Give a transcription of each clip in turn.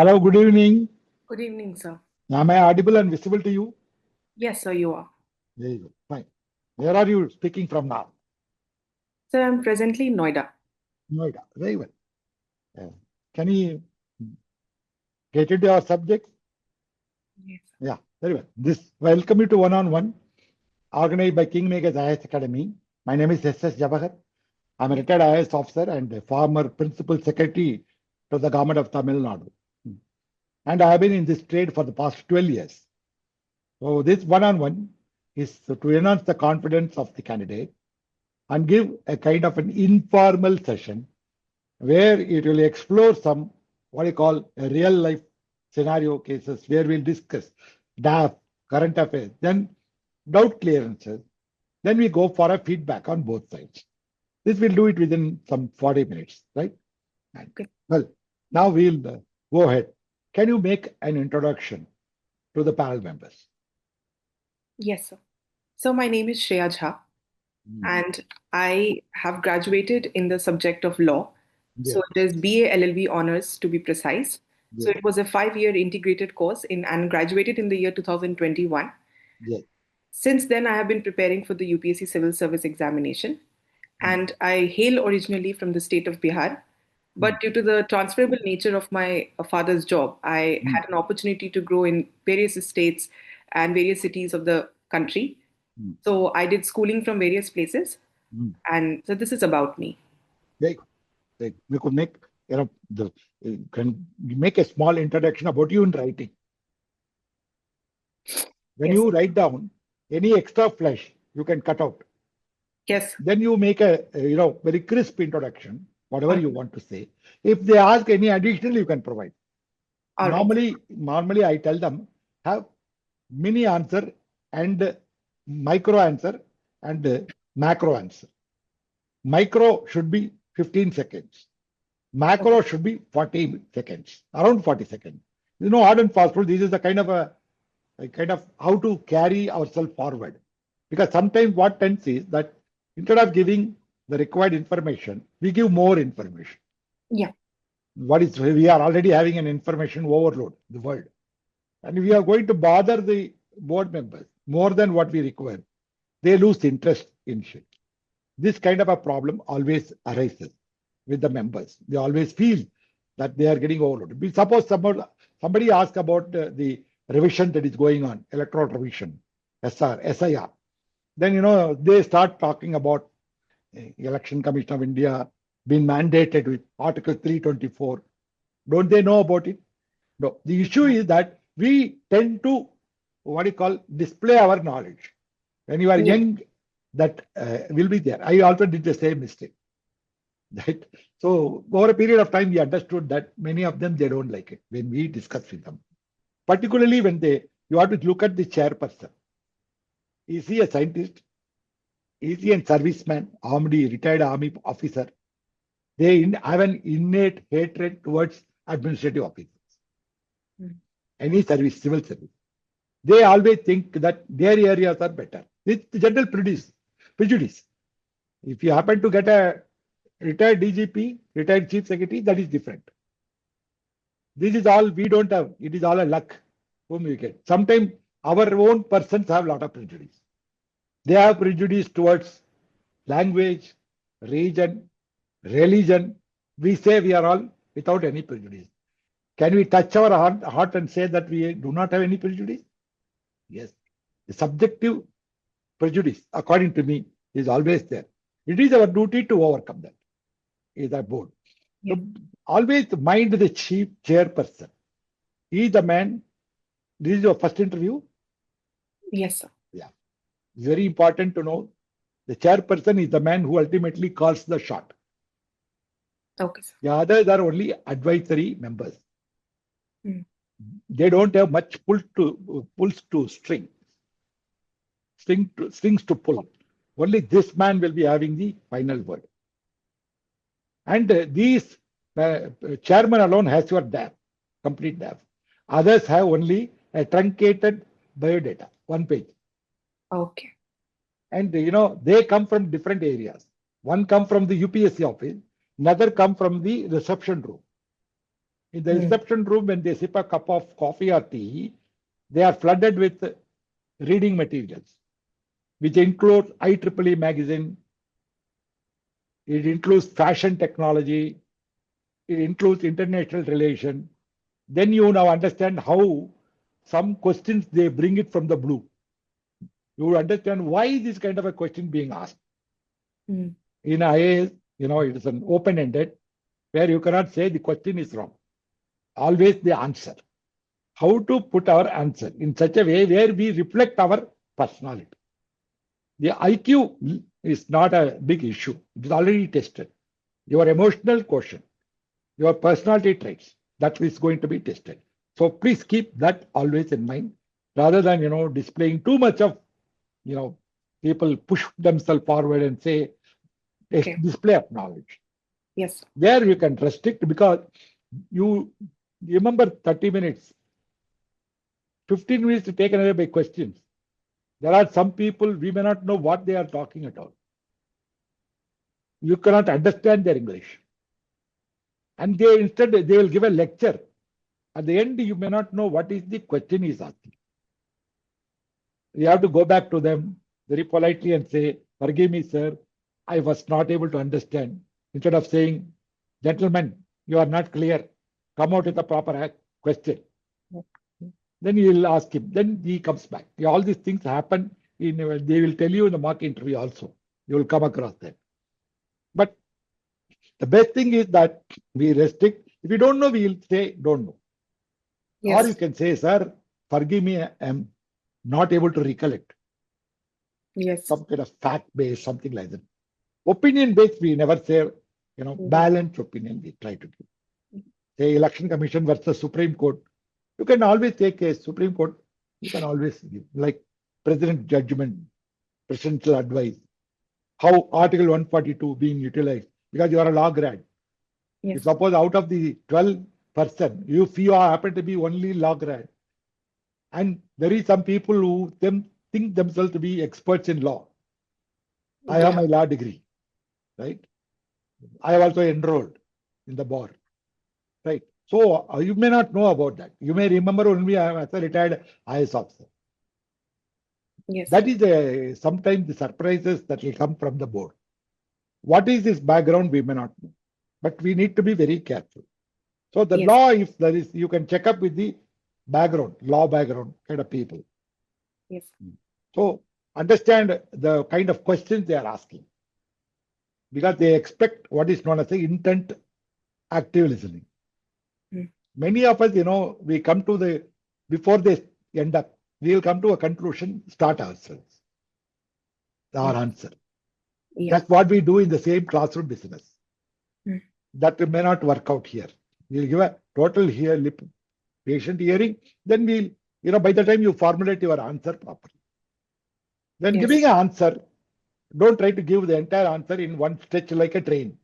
Hello, good evening. Good evening, sir. Am I audible and visible to you? Yes, sir, you are. Very good. Fine. Where are you speaking from now? Sir, I'm presently in Noida. Noida. Very well. Can you get into our subject? Yes. Yeah, very well. Welcome you to one-on-one organized by KingMakers IAS Academy. My name is SHREYA JHA. I'm a retired IAS officer and a former principal secretary to the government of Tamil Nadu. And I have been in this trade for the past 12 years. So this one-on-one is to enhance the confidence of the candidate and give a kind of an informal session where it will explore some what you call a real life scenario cases where we'll discuss DAF, current affairs, then doubt clearances. Then we go for a feedback on both sides. This will do it within some 40 minutes, right? Okay. Well, now we'll go ahead. Can you make an introduction to the panel members? Yes, sir. So my name is SHREYA JHA, and I have graduated in the subject of law. Yes. So it is BA LLB honors to be precise. Yes. So it was a 5-year integrated course and graduated in the year 2021. Yes. Since then, I have been preparing for the UPSC Civil Service examination, and I hail originally from the state of Bihar. But due to the transferable nature of my father's job, I had an opportunity to grow in various states and various cities of the country. So I did schooling from various places. And so this is about me. We could make, can make a small introduction about you in writing. When you write down any extra flesh, you can cut out. Yes. Then you make a very crisp introduction, whatever you want to say. If they ask any additional, you can provide. Normally, I tell them have mini answer and micro answer and macro answer. Micro should be 15 seconds. Macro should be 40 seconds, around 40 seconds. Hard and fast rule. This is the kind of how to carry ourselves forward. Because sometimes what tends is that instead of giving the required information, we give more information. Yeah. We are already having an information overload in the world. And we are going to bother the board members more than what we require. They lose interest in shit. This kind of a problem always arises with the members. They always feel that they are getting overloaded. Suppose somebody asks about the revision that is going on, electoral revision, SIR. Then, they start talking about Election Commission of India being mandated with Article 324. Don't they know about it? No. The issue is that we tend to, display our knowledge. When you are young, that will be there. I also did the same mistake. Right? So over a period of time, we understood that many of them, they don't like it when we discuss with them. Particularly when you have to look at the chairperson. Is he a scientist? Is he a serviceman, retired army officer? They have an innate hatred towards administrative officers. Any service, civil service. They always think that their areas are better. It's general prejudice. If you happen to get a retired DGP, retired chief secretary, that is different. This is all we don't have. It is all a luck whom we get. Sometimes our own persons have a lot of prejudice. They have prejudice towards language, region, religion. We say we are all without any prejudice. Can we touch our heart and say that we do not have any prejudice? Yes. The subjective prejudice, according to me, is always there. It is our duty to overcome that. Is our board. So always mind the chief chairperson. He is the man. This is your first interview? Yes, sir. Yeah. It's very important to know the chairperson is the man who ultimately calls the shot. Okay, sir. The others are only advisory members. They don't have much pulls to strings to pull. Only this man will be having the final word. And these chairman alone has your DAF, complete DAF. Others have only a truncated biodata, 1 page. Okay. And they come from different areas. One come from the UPSC office, another come from the reception room. In the reception room, when they sip a cup of coffee or tea, they are flooded with reading materials, which include IEEE magazine, it includes fashion technology, it includes international relation. Then you now understand how some questions they bring it from the blue. You will understand why this kind of a question being asked. In IAS, it is an open-ended where you cannot say the question is wrong. Always the answer. How to put our answer in such a way where we reflect our personality. The IQ is not a big issue. It is already tested. Your emotional quotient, your personality traits, that is going to be tested. So please keep that always in mind rather than, displaying too much of, people push themselves forward and say, display of knowledge. Yes. There you can restrict because you remember 30 minutes, 15 minutes taken away by questions. There are some people, we may not know what they are talking about. You cannot understand their English. And instead they will give a lecture. At the end, you may not know what is the question is asking. You have to go back to them very politely and say, forgive me, sir, I was not able to understand. Instead of saying, gentlemen, you are not clear, come out with a proper question. Then you will ask him. Then he comes back. All these things happen. They will tell you in the mock interview also. You will come across that. But the best thing is that we restrict. If you don't know, we will say don't know. Yes. Or you can say, sir, forgive me, I am not able to recollect. Yes. Some kind of fact-based, something like that. Opinion-based, we never say, balanced opinion we try to do. Say Election Commission versus Supreme Court. You can always take a Supreme Court. You can always give, like President judgment, presidential advice, how Article 142 being utilized, because you are a law grad. Yes. If suppose out of the 12%, if you happen to be only law grad, and there is some people who think themselves to be experts in law. I have my law degree, right? I have also enrolled in the bar, right? So you may not know about that. You may remember only I am as a retired IAS officer. Yes. That is sometimes the surprises that will come from the board. What is this background? We may not know, but we need to be very careful. So the law, if there is, you can check up with the background, law background kind of people. Yes. So understand the kind of questions they are asking, because they expect what is known as the intent active listening. Many of us, we come to before they end up, we will come to a conclusion, start ourselves, our answer. That's what we do in the same classroom business. That may not work out here. We'll give a total patient hearing, then we'll, by the time you formulate your answer properly. When giving an answer, don't try to give the entire answer in one stretch like a train.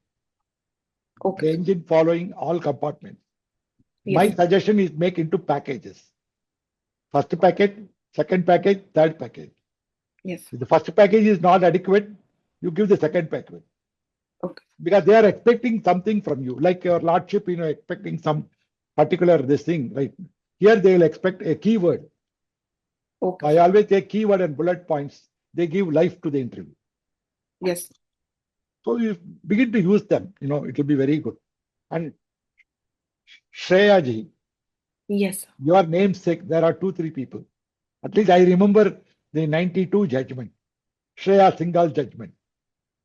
The engine following all compartments. My suggestion is make into packages. First package, second package, third package. Yes. If the first package is not adequate, you give the second package. Because they are expecting something from you, like your lordship, expecting some particular this thing, right? Here they will expect a keyword. I always take keyword and bullet points. They give life to the interview. Yes. So you begin to use them, it will be very good. And SHREYA JHA. Yes. Your namesake, there are 2-3 people. At least I remember the 92 judgment. SHREYA single judgment.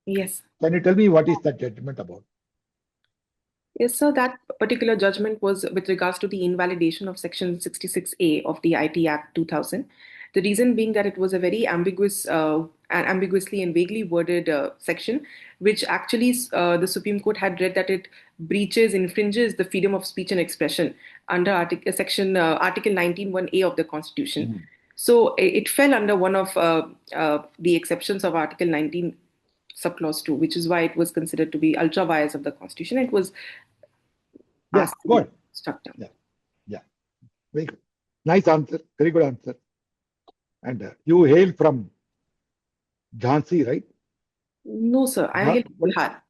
Yes. Can you tell me what is that judgment about? Yes, so that particular judgment was with regards to the invalidation of Section 66A of the IT Act 2000. The reason being that it was a very ambiguously and vaguely worded section, which actually the Supreme Court had read that it infringes the freedom of speech and expression under Article 19(1)A of the Constitution. So it fell under one of the exceptions of Article 19 subclause 2, which is why it was considered to be ultra vires of the Constitution. It was good. Struck down. Yeah. Very good. Nice answer. Very good answer. And you hail from Jhansi, right? No, sir. I hail from Bihar.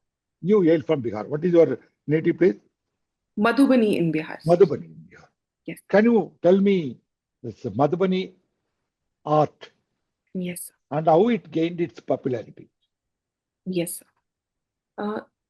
You hail from Bihar. What is your native place? Madhubani in Bihar. Madhubani in Bihar. Yes. Can you tell me this Madhubani art Yes. and how it gained its popularity? Yes.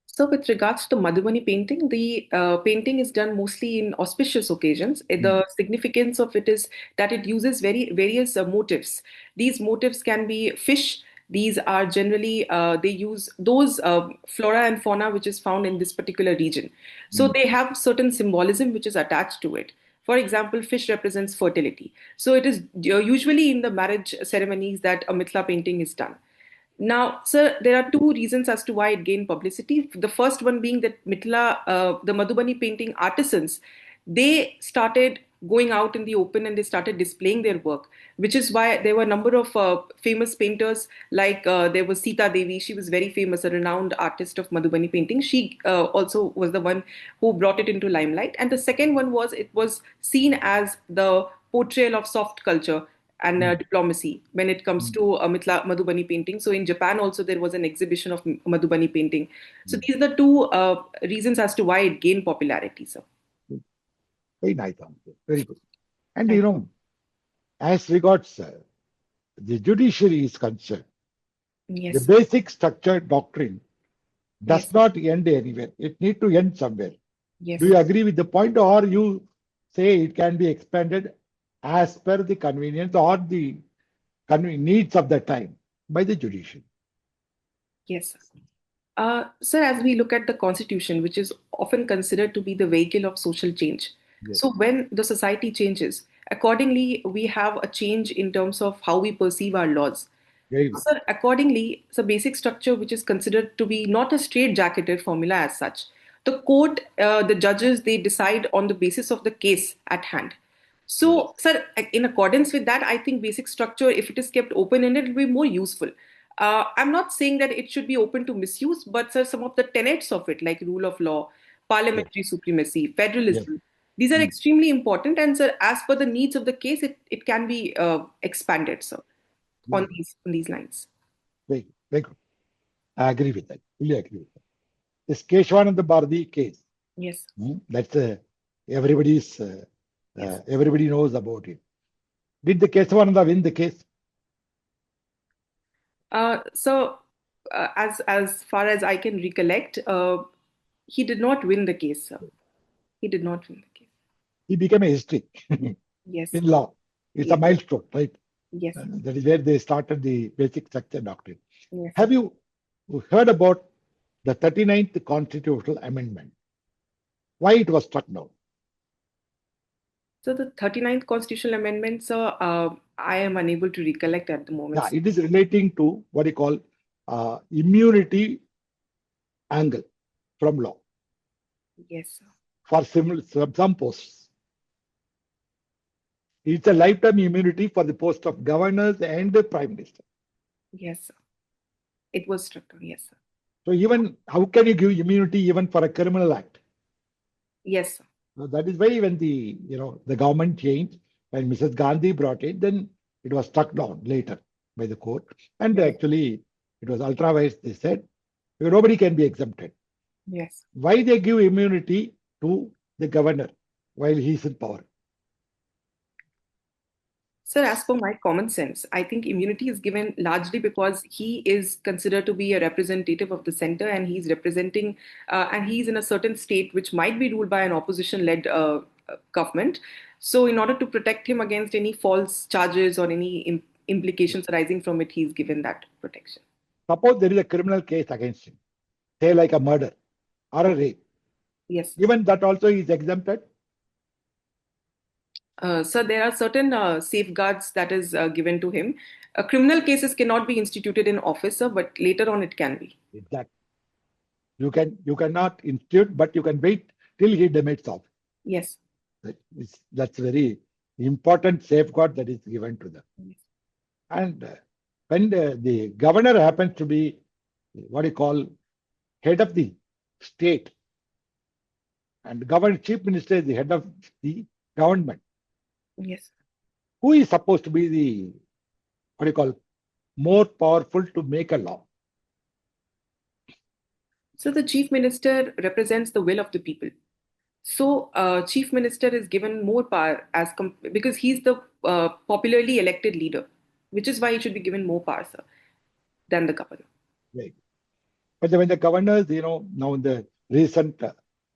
So with regards to Madhubani painting, the painting is done mostly in auspicious occasions. The significance of it is that it uses various motifs. These motifs can be fish. These are generally, they use those flora and fauna which is found in this particular region. So they have certain symbolism which is attached to it. For example, fish represents fertility. So it is usually in the marriage ceremonies that a Mithila painting is done. Now, sir, there are two reasons as to why it gained publicity. The first one being that the Madhubani painting artisans, they started going out in the open and they started displaying their work, which is why there were a number of famous painters, like there was Sita Devi. She was very famous, a renowned artist of Madhubani painting. She also was the one who brought it into limelight. And the second one was it was seen as the portrayal of soft culture and diplomacy when it comes to Madhubani painting. So in Japan also there was an exhibition of Madhubani painting. So these are the two reasons as to why it gained popularity, sir. Very nice answer. Very good. And as regards the judiciary is concerned, Yes. the basic structure doctrine does Yes. not end anywhere. It needs to end somewhere. Yes. Do you agree with the point, or you say it can be expanded as per the convenience or the needs of the time by the judiciary? Yes. Sir, as we look at the constitution, which is often considered to be the vehicle of social change. Yes. So when the society changes, accordingly, we have a change in terms of how we perceive our laws. Very good. Sir, accordingly, it's a basic structure which is considered to be not a straight-jacketed formula as such. The court, the judges, they decide on the basis of the case at hand. So, sir, in accordance with that, I think basic structure, if it is kept open-ended, it will be more useful. I'm not saying that it should be open to misuse, but sir, some of the tenets of it, like rule of law, parliamentary supremacy, federalism, these are extremely important. And sir, as per the needs of the case, it can be expanded, sir, on these lines. Very good. I agree with that. Fully agree with that. This Keshavananda Bharati case. Yes. That's everybody's. Everybody knows about it. Did the Keshavananda win the case? So, as far as I can recollect, he did not win the case, sir. He did not win the case. He became a history. Yes. In law. It's a milestone, right? Yes. That is where they started the basic structure doctrine. Yes. Have you heard about the 39th Constitutional Amendment? Why it was struck down? So the 39th Constitutional Amendment, sir, I am unable to recollect at the moment. Yeah, it is relating to what you call immunity angle from law. Yes, sir. For some posts. It's a lifetime immunity for the post of governors and the prime minister. Yes, sir. It was struck down. Yes, sir. So even how can you give immunity even for a criminal act? Yes, sir. So that is why when the government changed, when Mrs. Gandhi brought it, then it was struck down later by the court. And actually it was ultra vires, they said, nobody can be exempted. Yes. Why they give immunity to the governor while he is in power? Sir, as per my common sense, I think immunity is given largely because he is considered to be a representative of the center and he's representing, and he's in a certain state which might be ruled by an opposition-led government. So in order to protect him against any false charges or any implications arising from it, he's given that protection. Suppose there is a criminal case against him, say like a murder or a rape. Yes. Even that also is exempted? So there are certain safeguards that is given to him. Criminal cases cannot be instituted in office, sir, but later on it can be. Exactly. You cannot institute, but you can wait till he demits off. Yes. That's very important safeguard that is given to them. Yes. And when the governor happens to be what you call head of the state, and chief minister is the head of the government. Yes. Who is supposed to be the what you call more powerful to make a law? So the chief minister represents the will of the people. So, Chief Minister is given more power because he's the popularly elected leader, which is why he should be given more power, sir, than the governor. Right. But when the governors, now in the recent,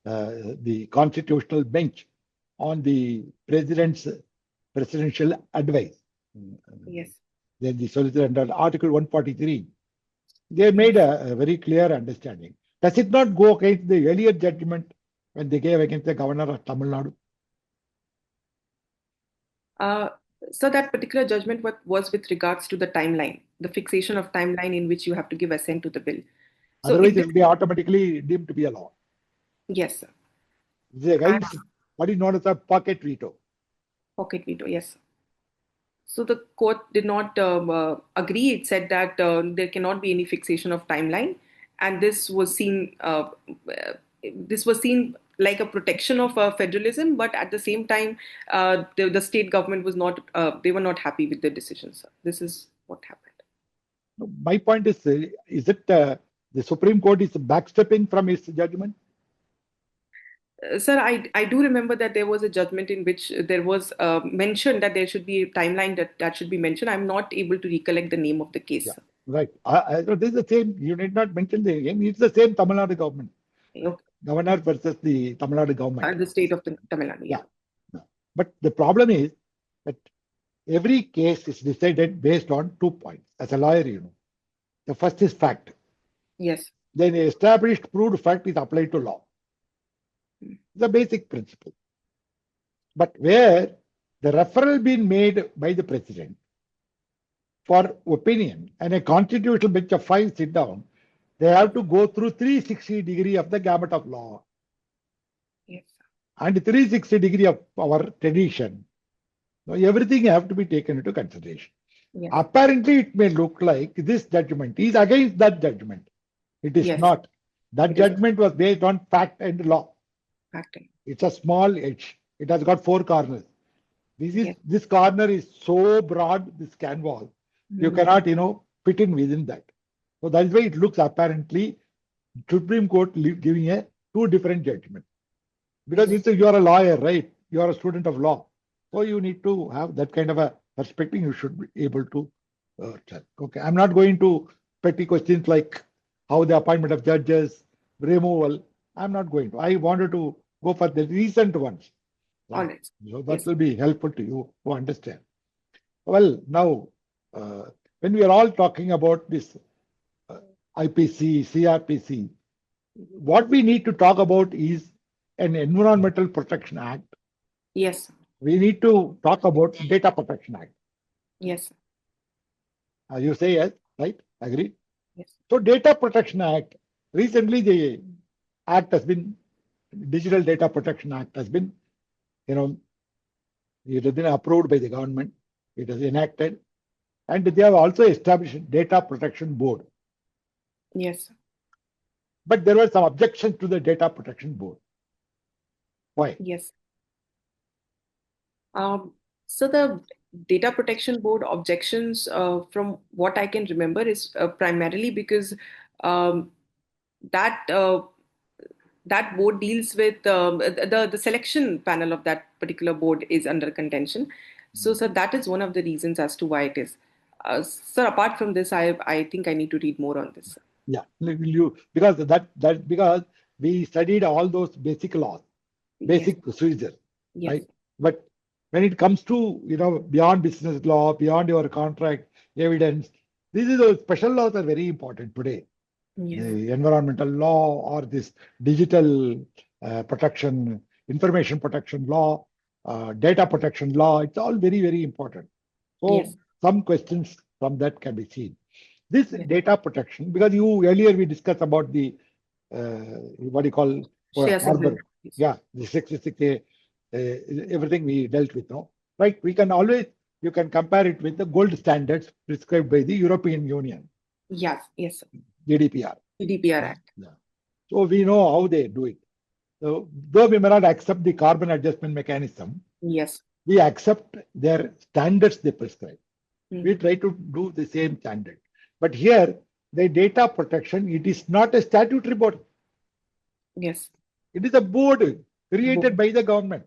the constitutional bench on the president's presidential advice, Yes. then the solicitor under Article 143, they made a very clear understanding. Does it not go against the earlier judgment when they gave against the governor of Tamil Nadu? So that particular judgment was with regards to the timeline, the fixation of timeline in which you have to give assent to the bill. So Otherwise, it will be automatically deemed to be a law. Yes, sir. This is against what is known as a pocket veto. Pocket veto, yes. So the court did not agree. It said that there cannot be any fixation of timeline, and this was seen like a protection of federalism. But at the same time, the state government was not. They were not happy with the decision. So this is what happened. My point is it the Supreme Court is backstepping from its judgment? Sir, I do remember that there was a judgment in which there was mentioned that there should be a timeline that should be mentioned. I'm not able to recollect the name of the case. Yeah, right. This is the same. You need not mention the name. It's the same Tamil Nadu government. Okay. Governor versus the Tamil Nadu government. The state of Tamil Nadu. Yeah. But the problem is that every case is decided based on 2 points. As a lawyer, the first is fact. Yes. Then established proved fact is applied to law. The basic principle. But where the referral being made by the president for opinion and a constitutional bench of 5 sit down, they have to go through 360 degree of the gamut of law. Yes. And 360 degree of our tradition. So everything have to be taken into consideration. Yes. Apparently, it may look like this judgment is against that judgment. It is not. That judgment was based on fact and law. It's a small edge. It has got 4 corners. This corner is so broad, this canvas, you cannot, fit in within that. So that is why it looks apparently Supreme Court giving 2 different judgments. Because you are a lawyer, right? You are a student of law. So you need to have that kind of a perspective. You should be able to check. Okay, I'm not going to petty questions like how the appointment of judges, removal. I'm not going to. I wanted to go for the recent ones. All right. So that will be helpful to you to understand. Well, now, when we are all talking about this IPC, CRPC, what we need to talk about is an Environmental Protection Act. Yes. We need to talk about Data Protection Act. Yes. You say yes, right? Agree? Yes. So Data Protection Act, recently the act has been, Digital Data Protection Act has been, it has been approved by the government. It is enacted. And they have also established Data Protection Board. Yes. But there were some objections to the Data Protection Board. Why? Yes. So the Data Protection Board objections, from what I can remember, is primarily because that board deals with the selection panel of that particular board is under contention. So that is one of the reasons as to why it is. Sir, apart from this, I think I need to read more on this. Yeah, because we studied all those basic laws, basic procedures, right? But when it comes to beyond business law, beyond your contract evidence, these special laws are very important today. The environmental law or this digital protection, information protection law, data protection law, it's all very, very important. So some questions from that can be seen. This data protection, because earlier we discussed about the what do you call harbor, the 66A, everything we dealt with now, right? You can compare it with the gold standards prescribed by the European Union. Yes. GDPR Act. Yeah. So we know how they do it. So though we may not accept the carbon adjustment mechanism, we accept their standards they prescribe. We try to do the same standard. But here, the data protection, it is not a statutory body. Yes. It is a board. created by the government.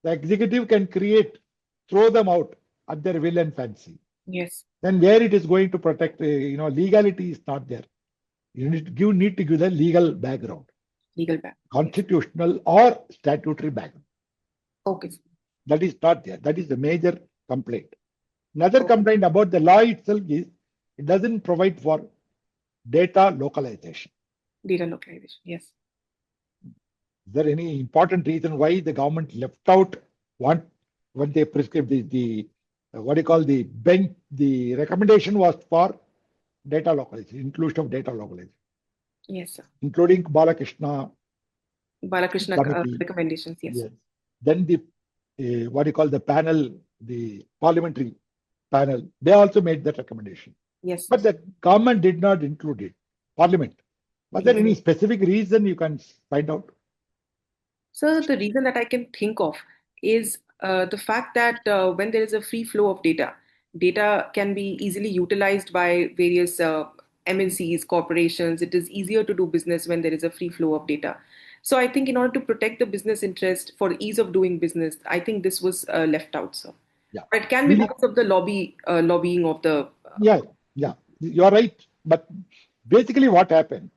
The executive can create, throw them out at their will and fancy. Yes. Then where it is going to protect, legality is not there. You need to give the legal background, Legal back. constitutional or statutory background. Okay. That is not there. That is the major complaint. Another Okay. complaint about the law itself is it doesn't provide for data localization. Data localization. Yes. Is there any important reason why the government left out when they prescribed the what do you call the bench? The recommendation was for data localization, inclusion of data localization, Yes, sir. including Balakrishna Balakrishna committee. recommendations. Yes. Yes. Then the what do you call the panel, the parliamentary panel, they also made that recommendation. Yes. But the government did not include it. Parliament. Was there Yes. any specific reason you can find out? So the reason that I can think of is the fact that when there is a free flow of data, data can be easily utilized by various MNCs, corporations. It is easier to do business when there is a free flow of data. So I think in order to protect the business interest for ease of doing business, I think this was left out, sir. Yeah. But it can be because of the lobbying of the. Yeah, you are right. But basically, what happened?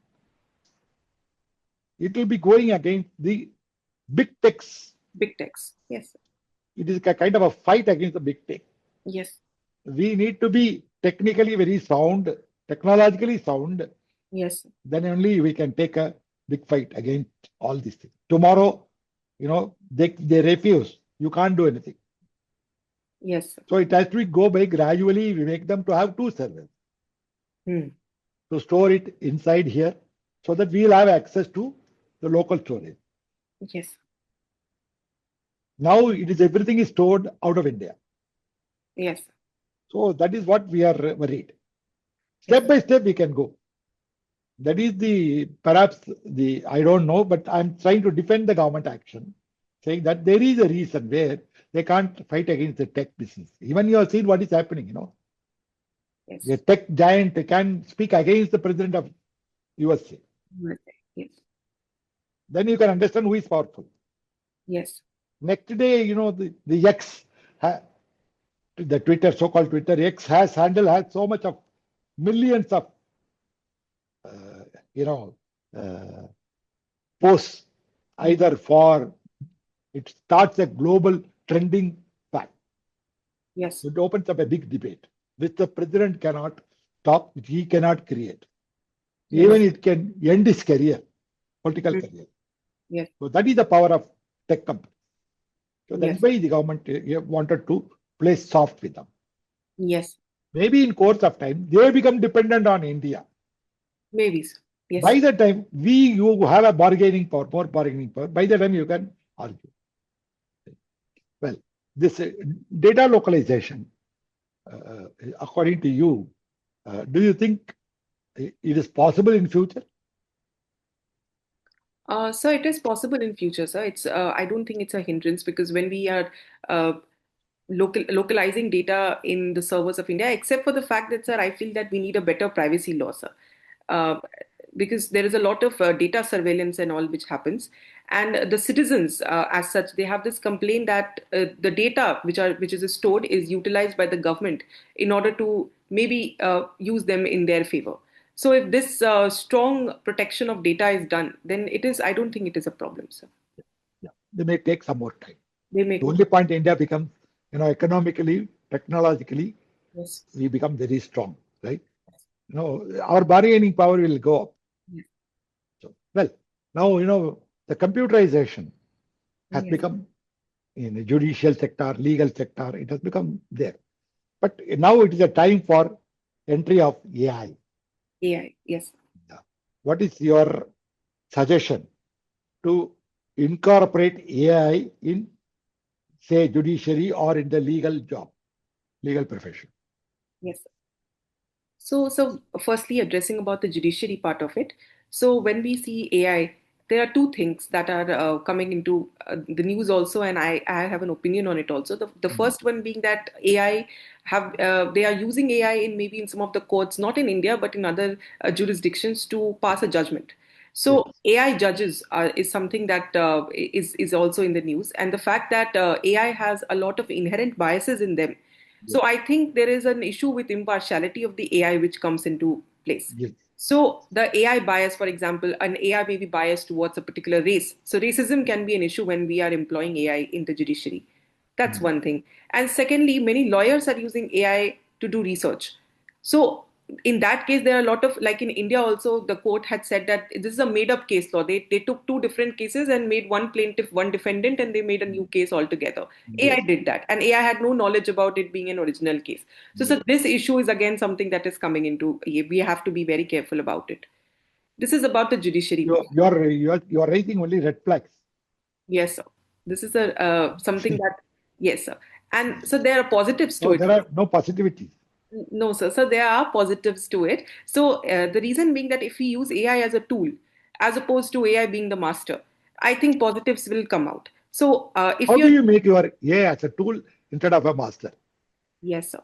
It will be going against the big techs. Big techs. Yes. It is a kind of a fight against the big tech. Yes. We need to be technically very sound, technologically sound. Yes. Then only we can take a big fight against all these things. Tomorrow, they refuse. You can't do anything. Yes. So it has to go by gradually. We make them to have two servers to store it inside here, so that we will have access to the local storage. Yes. Now everything is stored out of India. Yes. So that is what we are worried. Step by step we can go. That is I don't know, but I'm trying to defend the government action, saying that there is a reason where they can't fight against the tech business. Even you have seen what is happening, Yes. A tech giant can speak against the president of USA. Yes. Then you can understand who is powerful. Yes. Next day, the X, the Twitter, so-called Twitter, X has so much of millions of, posts, either for, it starts a global trending fact. Yes. It opens up a big debate, which the president cannot stop, which he cannot create. Yes. Even it can end his career, political career. Yes. So that is the power of tech companies. So that's Yes. why the government wanted to play soft with them. Yes. Maybe in course of time, they become dependent on India. Maybe. Yes. By the time you have a bargaining power, more bargaining power, by the time you can argue. Well, this data localization, according to you, do you think it is possible in future? So it is possible in future, sir. It's I don't think it's a hindrance, because when we are localizing data in the servers of India, except for the fact that, sir, I feel that we need a better privacy law, sir. Because there is a lot of data surveillance and all which happens, and the citizens, as such, they have this complaint that the data which is stored is utilized by the government in order to maybe use them in their favor. So if this strong protection of data is done, then I don't think it is a problem, sir. Yeah, they may take some more time. The only point India becomes, economically, technologically, yes, we become very strong, right? Our bargaining power will go up. Yes. So, well, now, the computerization has become in the judicial sector, legal sector, it has become there. But now it is a time for entry of AI. AI, yes. What is your suggestion to incorporate AI in, say, judiciary or in the legal profession? Yes. So firstly, addressing about the judiciary part of it. So when we see AI, there are two things that are coming into the news also, and I have an opinion on it also. The first one being that AI they are using AI in maybe in some of the courts, not in India but in other jurisdictions, to pass a judgment. So AI judges is something that is also in the news, and the fact that AI has a lot of inherent biases in them. Yes. So I think there is an issue with impartiality of the AI which comes into place. Yes. So the AI bias, for example, an AI may be biased towards a particular race. So racism can be an issue when we are employing AI in the judiciary. That's one thing. And secondly, many lawyers are using AI to do research. So in that case, there are a lot of, like in India also, the court had said that this is a made up case law. They took two different cases and made one plaintiff, one defendant, and they made a new case altogether. Yes. AI did that, and AI had no knowledge about it being an original case. So this issue is again something that is coming into, we have to be very careful about it. This is about the judiciary. You're raising only red flags. Yes, sir. This is a something that, yes, sir. And so there are positives to So it. there are no positivities. No, sir. So there are positives to it. So the reason being that if we use AI as a tool, as opposed to AI being the master, I think positives will come out. So if How do you're, you make your AI as a tool instead of a master? yes, sir.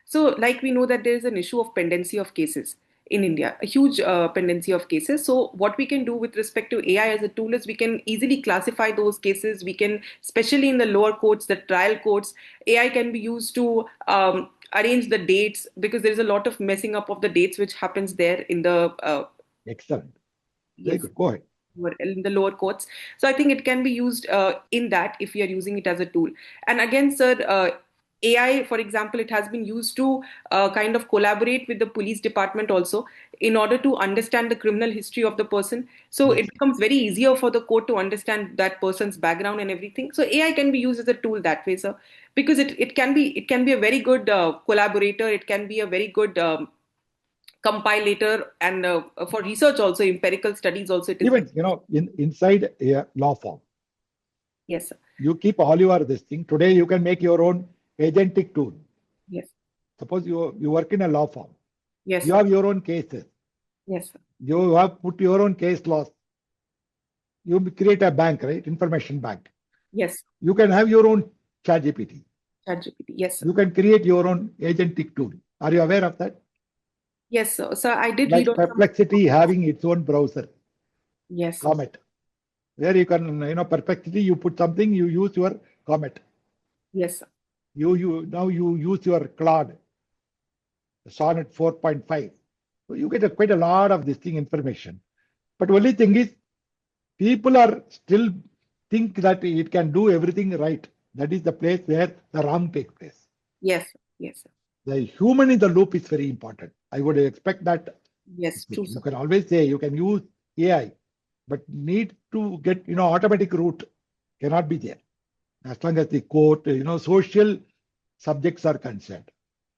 So like we know that there is an issue of pendency of cases in India, a huge pendency of cases. So what we can do with respect to AI as a tool is we can easily classify those cases. We can, especially in the lower courts, the trial courts, AI can be used to arrange the dates, because there is a lot of messing up of the dates which happens there in the Excellent. Very yes, good. Go ahead. in the lower courts. So I think it can be used in that if we are using it as a tool. And again, sir, AI, for example, it has been used to kind of collaborate with the police department also in order to understand the criminal history of the person. So Yes. it becomes very easier for the court to understand that person's background and everything. So AI can be used as a tool that way, sir, because it can be a very good collaborator. It can be a very good compilator, and for research also, empirical studies also, it is very, Even, inside a law firm, yes, sir. you keep all your this thing. Today, you can make your own agentic tool. Yes. Suppose you work in a law firm. Yes, You sir. have your own cases. Yes, sir. You have put your own case laws. You create a bank, right? Information bank. Yes. You can have your own ChatGPT. ChatGPT. Yes, sir. You can create your own agentic tool. Are you aware of that? Yes, sir. So I did read Like on some. Perplexity having its own browser, Yes, sir. Comet, where you can, Perplexity, you put something, you use your Comet. Yes, sir. Now you use your Claude, Sonnet 4.5. So you get quite a lot of this thing information. But only thing is, people are still think that it can do everything right. That is the place where the wrong takes place. Yes, sir. Yes, sir. The human in the loop is very important. I would expect that. Yes, true, You sir. can always say you can use AI, but need to get, automatic route cannot be there. As long as the court, social subjects are concerned.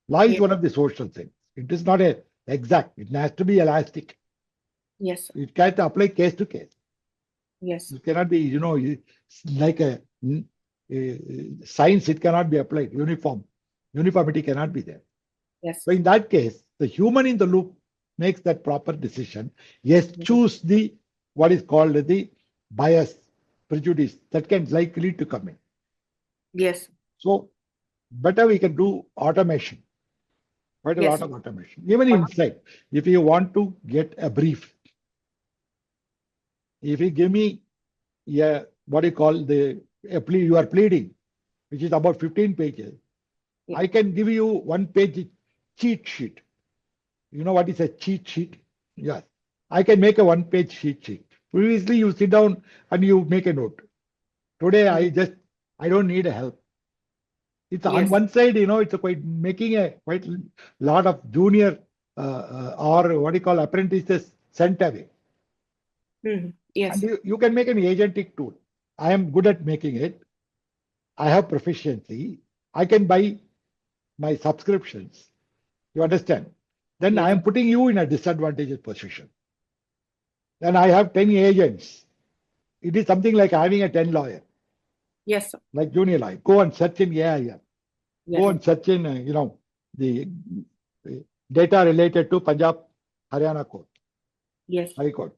Law is Yes, one of the social things. It is not a exact. It has to be elastic. yes, sir. It can't apply case to case. Yes, sir. It cannot be, like a science. It cannot be applied uniform. Uniformity cannot be there. Yes, So in that case, the human in the loop makes that proper decision. Yes, choose the what is called the bias, prejudice that can likely to come in. yes, So better we can do automation. Quite a yes, lot of automation. Even inside, if you want to get a brief, if you give me what you call you are pleading, which is about 15 pages, yes, I can give you 1 page cheat sheet. You know what is a cheat sheet? Yes. I can make a 1 page cheat sheet. Previously, you sit down and you make a note. Today, I don't need a help. It's on yes, one side, it's quite making a quite lot of junior or what you call apprentices sent away. yes, And you can make an agentic tool. I am good at making it. I have proficiency. I can buy my subscriptions. You understand? Then I yes, am putting you in a disadvantageous position. Then I have 10 agents. It is something like having a 10 lawyer, yes, sir. like junior lawyer. Go and search in AI. Go Yes, and search in, the data related to Punjab, Haryana court, yes, High Court.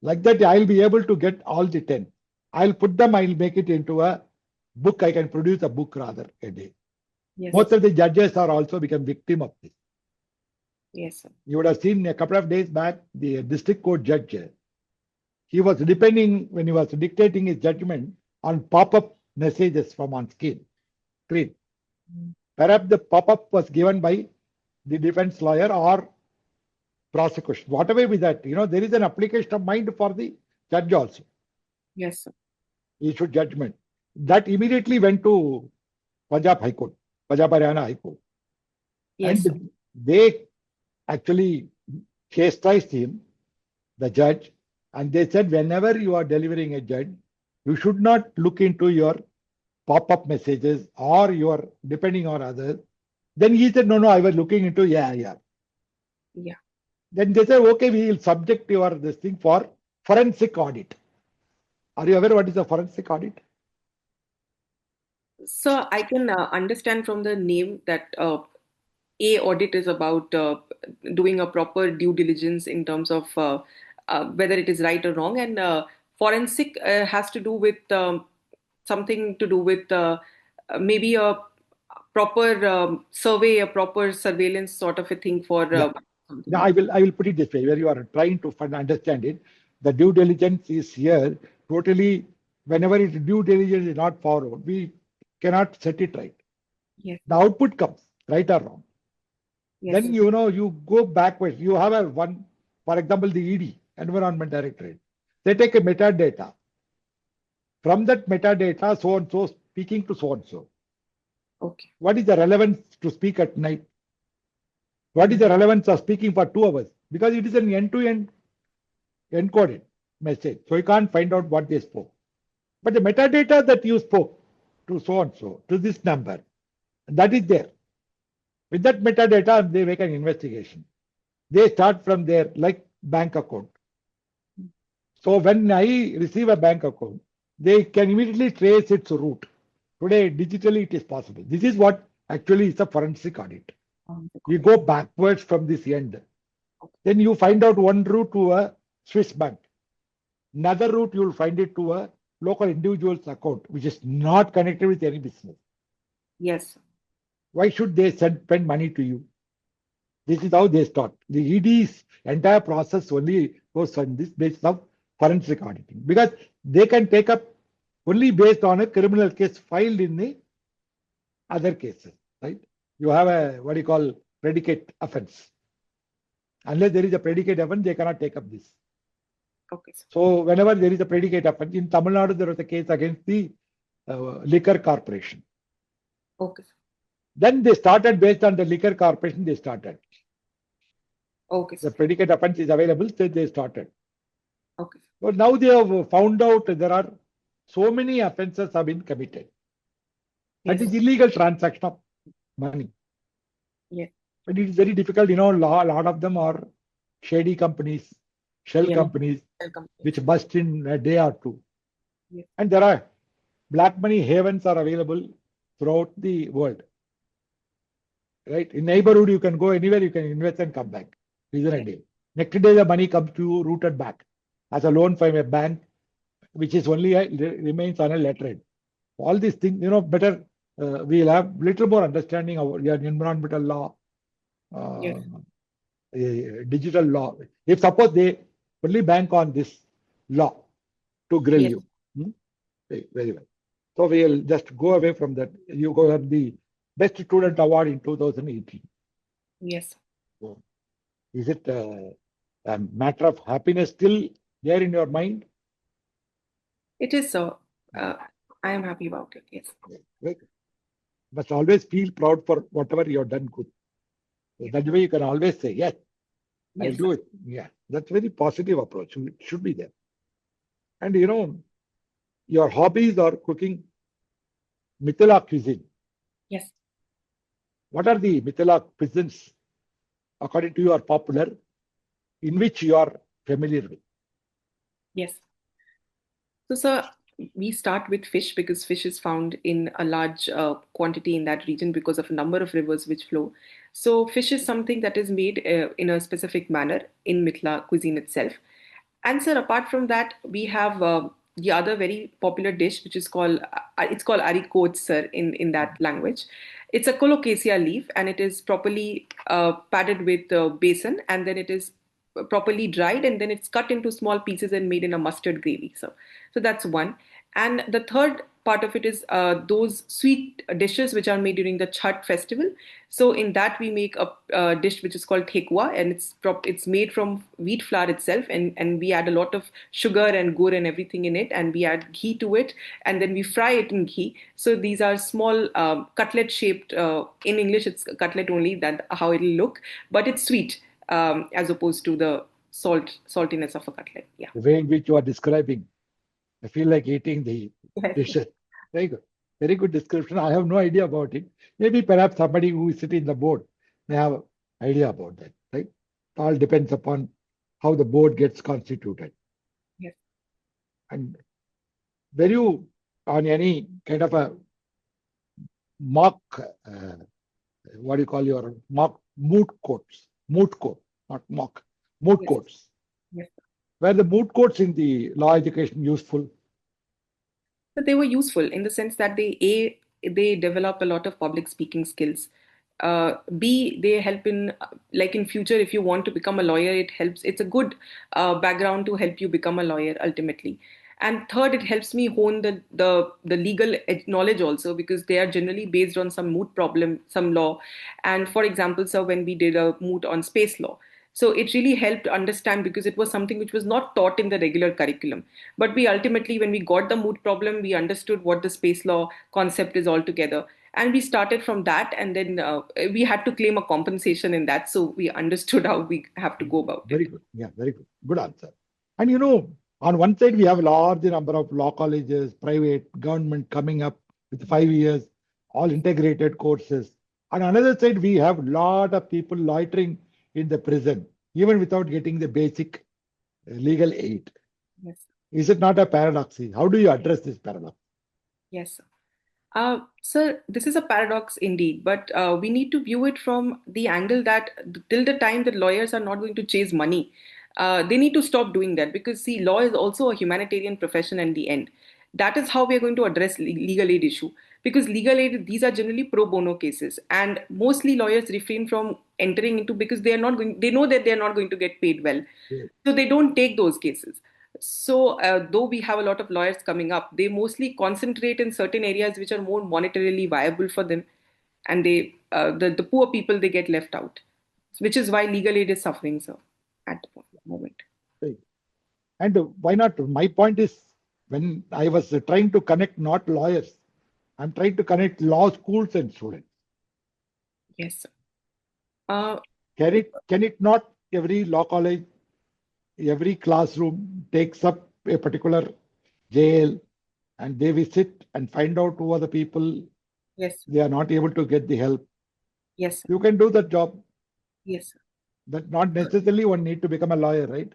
Like that, I'll be able to get all the 10. I'll put them, I'll make it into a book. I can produce a book rather a day. yes, Most of the judges are also become victim of this. yes, sir. You would have seen a couple of days back, the district court judge he was depending when he was dictating his judgment on pop-up messages from on screen. Perhaps the pop-up was given by the defense lawyer or prosecution. Whatever with that, there is an application of mind for the judge also. Yes, sir. He should judgment. That immediately went to Punjab High Court, Punjab Haryana High Court. Yes, sir. And they actually chastised him, the judge, and they said, whenever you are delivering a judge, you should not look into your pop-up messages or your depending on others. Then he said, no, I was looking into, yeah. Then they said, okay, we will subject your this thing for forensic audit. Are you aware what is a forensic audit? So I can understand from the name that a audit is about doing a proper due diligence in terms of whether it is right or wrong, and forensic has to do with something to do with maybe a proper survey, a proper surveillance sort of a thing for. Now I will put it this way: where you are trying to understand it, the due diligence is here totally. Whenever due diligence is not followed, we cannot set it right. Yes. The output comes right or wrong. Yes. Then you go backwards. You have a one, for example, the ED, Environment Directorate. They take a metadata. From that metadata, so and so speaking to so and so. Okay. What is the relevance to speak at night? What is the relevance of speaking for 2 hours? Because it is an end-to-end encoded message. So you can't find out what they spoke. But the metadata that you spoke to so and so, to this number, that is there. With that metadata, they make an investigation. They start from there, like bank account. So when I receive a bank account, they can immediately trace its route. Today, digitally, it is possible. This is what actually is a forensic audit. You go backwards from this end. Then you find out one route to a Swiss bank. Another route, you will find it to a local individual's account, which is not connected with any business. Yes. Why should they spend money to you? This is how they start. The ED's entire process only goes on this basis of forensic auditing, because they can take up only based on a criminal case filed in the other cases, right? You have a, what you call, predicate offense. Unless there is a predicate offense, they cannot take up this. Okay. So whenever there is a predicate offense, in Tamil Nadu, there was a case against the liquor corporation. Okay. Then they started based on the liquor corporation, they started. Okay. The predicate offense is available, so they started. Okay. But now they have found out there are so many offenses have been committed. That is illegal transaction of money. Yes. But it is very difficult, a lot of them are shady companies, shell companies, which bust in a day or two. Yes. And there are black money havens are available throughout the world. Right? In neighborhood, you can go anywhere, you can invest and come back within a day. Next day, the money comes to you routed back as a loan from a bank, which is only remains on a letterhead. All these things, better we'll have little more understanding of your environmental law, digital law. If suppose they only bank on this law to grill you, very well. So we'll just go away from that. You go have the Best Student Award in 2018. Yes. So, is it a matter of happiness still there in your mind? It is so. I am happy about it. Yes. Right. Must always feel proud for whatever you have done good. So that way you can always say, yes, I'll do it. Yeah, that's very positive approach. It should be there. And your hobbies are cooking Mithila cuisine. Yes. What are the Mithila cuisines, according to you, are popular, in which you are familiar with? Yes. So, sir, we start with fish because fish is found in a large quantity in that region because of a number of rivers which flow. So, fish is something that is made in a specific manner in Mithila cuisine itself. And sir, apart from that, we have the other very popular dish, which is called arikot, sir, in that language. It's a colocasia leaf, and it is properly padded with besan, and then it is properly dried, and then it's cut into small pieces and made in a mustard gravy. So that's one. And the third part of it is those sweet dishes which are made during the Chhat festival. So in that we make a dish which is called thekwa, and it's made from wheat flour itself, and we add a lot of sugar and gur and everything in it, and we add ghee to it, and then we fry it in ghee. So these are small cutlet shaped. In English, it's cutlet only. That how it'll look, but it's sweet as opposed to the saltiness of a cutlet. Yeah. The way in which you are describing, I feel like eating the dishes. Very good. Very good description. I have no idea about it. Maybe perhaps somebody who is sitting in the board may have idea about that, right? It all depends upon how the board gets constituted. Yes. And were you on any kind of a mock, what do you call your mock moot courts? Moot court, not mock, moot Yes. courts. Yes. Were the moot courts in the law education useful? But they were useful in the sense that they develop a lot of public speaking skills. B, they help in like in future if you want to become a lawyer, it helps. It's a good background to help you become a lawyer ultimately. And third, it helps me hone the legal knowledge also, because they are generally based on some moot problem, some law. And for example, so when we did a moot on space law, so it really helped understand, because it was something which was not taught in the regular curriculum. But we ultimately, when we got the moot problem, we understood what the space law concept is altogether. And we started from that, and then we had to claim a compensation in that. So we understood how we have to go about Very it. good. Yeah, very good. Good answer. And you know, on one side, we have a large number of law colleges, private, government coming up with 5 years, all integrated courses. On another side, we have a lot of people loitering in the prison, even without getting the basic legal aid. Yes. Is it not a paradox? How do you address this paradox? Yes. Sir, this is a paradox indeed, but we need to view it from the angle that till the time that lawyers are not going to chase money, they need to stop doing that, because see, law is also a humanitarian profession in the end. That is how we are going to address legal aid issue, because legal aid, these are generally pro bono cases, and mostly lawyers refrain from entering into, because they are not going, they know that they are not going to get paid well, Yes. so they don't take those cases. So, though we have a lot of lawyers coming up, they mostly concentrate in certain areas which are more monetarily viable for them, and the poor people, they get left out, which is why legal aid is suffering, so at the moment. Right. And why not? My point is, when I was trying to connect not lawyers, I'm trying to connect law schools and students. Yes, sir. Uh, Can it not every law college, every classroom takes up a particular jail and they visit and find out who are the people yes, they are not able to get the help? yes, sir. You can do that job. Yes, sir. That not necessarily one need to become a lawyer, right?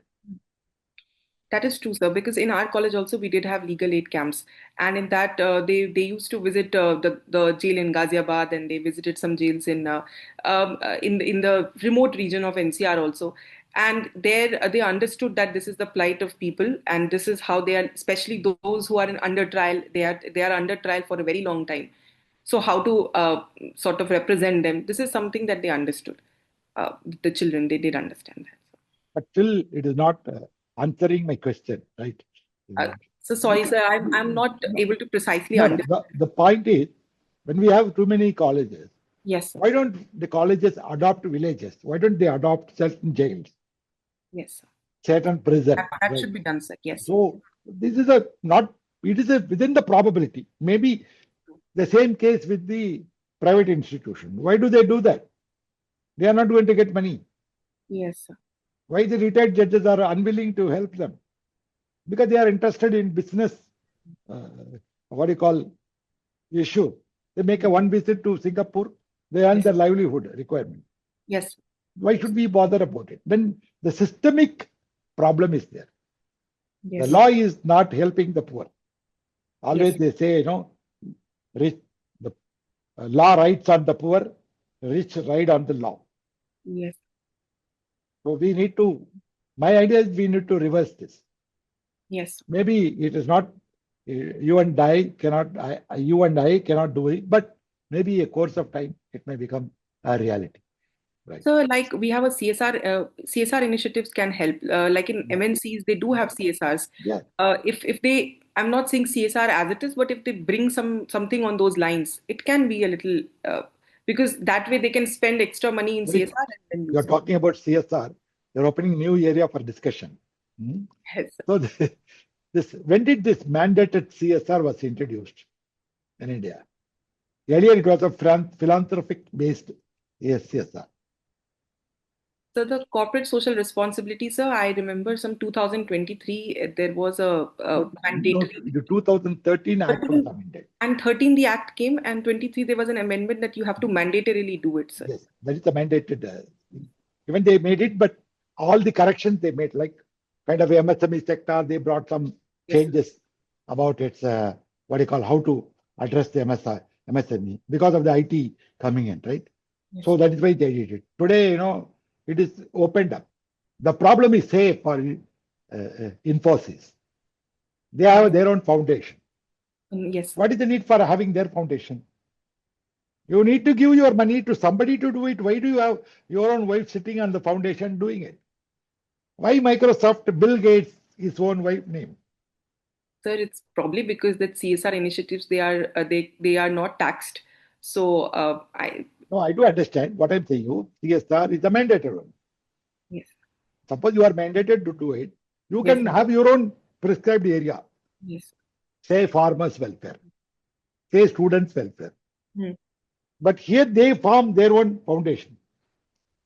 That is true, sir, because in our college also we did have legal aid camps, and in that they used to visit the jail in Ghaziabad, and they visited some jails in the remote region of NCR also, and there they understood that this is the plight of people, and this is how they are, especially those who are in under trial. They are under trial for a very long time, so how to sort of represent them. This is something that they understood. The children, they did understand that. But still, it is not answering my question, right? So sorry, sir, I'm not able to precisely No, understand. the point is, when we have too many colleges, Yes, sir. why don't the colleges adopt villages? Why don't they adopt certain jails, Yes, sir. certain prison? That Right? should be done, sir. Yes. So this is a not. It is a within the probability. Maybe the same case with the private institution. Why do they do that? They are not going to get money. Yes, sir. Why the retired judges are unwilling to help them? Because they are interested in business. What do you call issue? They make a one visit to Singapore. They earn Yes. their livelihood requirement. Yes. Why should we bother about it? Then the systemic problem is there. Yes. The law is not helping the poor. Always Yes. they say, rich, the law rides on the poor, rich ride on the law. Yes. So we need to, my idea is we need to reverse this. Yes. Maybe it is not, you and I cannot do it, but maybe a course of time, it may become a reality. Right. So, like we have a CSR initiatives can help. Like in MNCs, they do have CSRs. Yeah. If they, I'm not saying CSR as it is, but if they bring something on those lines, it can be a little because that way they can spend extra money in Very CSR good. and then You're use it. talking about CSR. You're opening new area for discussion. Hmm? Yes. So when did this mandated CSR was introduced in India? Earlier, it was a philanthropic-based CSR. So the corporate social responsibility, sir, I remember some 2023, there was a No, mandatory. the 2013 Act was 13 amended. and 13 the act came, and 23 there was an amendment that you have to mandatorily do it, sir. Yes, that is the mandated. Even they made it, but all the corrections they made, like kind of MSME sector, they brought some Yes, sir. changes about its what do you call how to address the MSME because of the IT coming in, right? Yes, So sir. that is why they did it. Today, it is opened up. The problem is, say, for Infosys, they have their own foundation. Yes, sir. What is the need for having their foundation? You need to give your money to somebody to do it. Why do you have your own wife sitting on the foundation doing it? Why Microsoft, Bill Gates, his own wife name? Sir, it's probably because that CSR initiatives they are not taxed. So I No, I do understand what I'm saying. You CSR is a mandatory one. yes, Suppose you are mandated to do it, you yes, can have your own prescribed area. yes. Say farmers' welfare, say students' welfare. Hmm. But here they form their own foundation.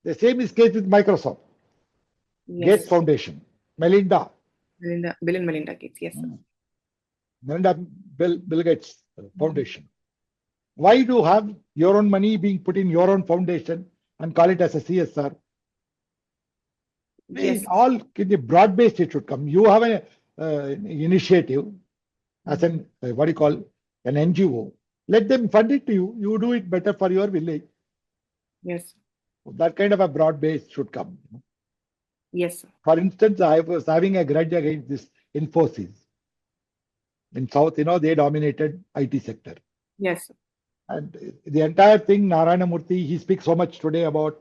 The same is case with Microsoft, Yes, Gates Foundation, Melinda, Bill and Melinda Gates. Yes, sir. Melinda Bill Gates Foundation. Why do you have your own money being put in your own foundation and call it as a CSR? Yes, All in the broad based it should come. You have an initiative as an what do you call an NGO. Let them fund it to you. You do it better for your village. yes, That kind of a broad base should come. yes, sir. For instance, I was having a grudge against this Infosys in South. They dominated IT sector. Yes, sir. And the entire thing, Narayana Murthy, he speaks so much today about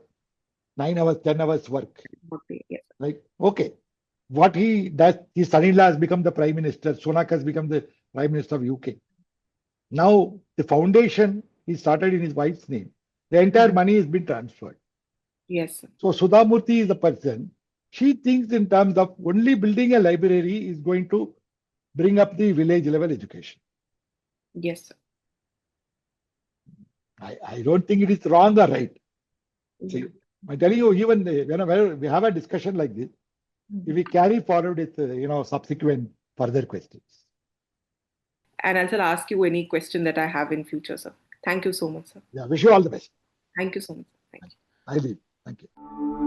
9 hours, 10 hours work. Okay, yes, sir. Like, okay, what he does, his son-in-law has become the prime minister. Sunak has become the prime minister of UK. Now, the foundation is started in his wife's name. The entire money has been transferred. Yes, sir. So, Sudha Murthy is the person. She thinks in terms of only building a library is going to bring up the village level education. Yes, sir. I don't think it is wrong or right. Yeah. See, I'm telling you, even whenever we have a discussion like this, if we carry forward with subsequent further questions. And I'll ask you any question that I have in future, sir. Thank you so much, sir. Yeah, wish you all the best. Thank you so much. Sir. Thank you. I will. Thank you.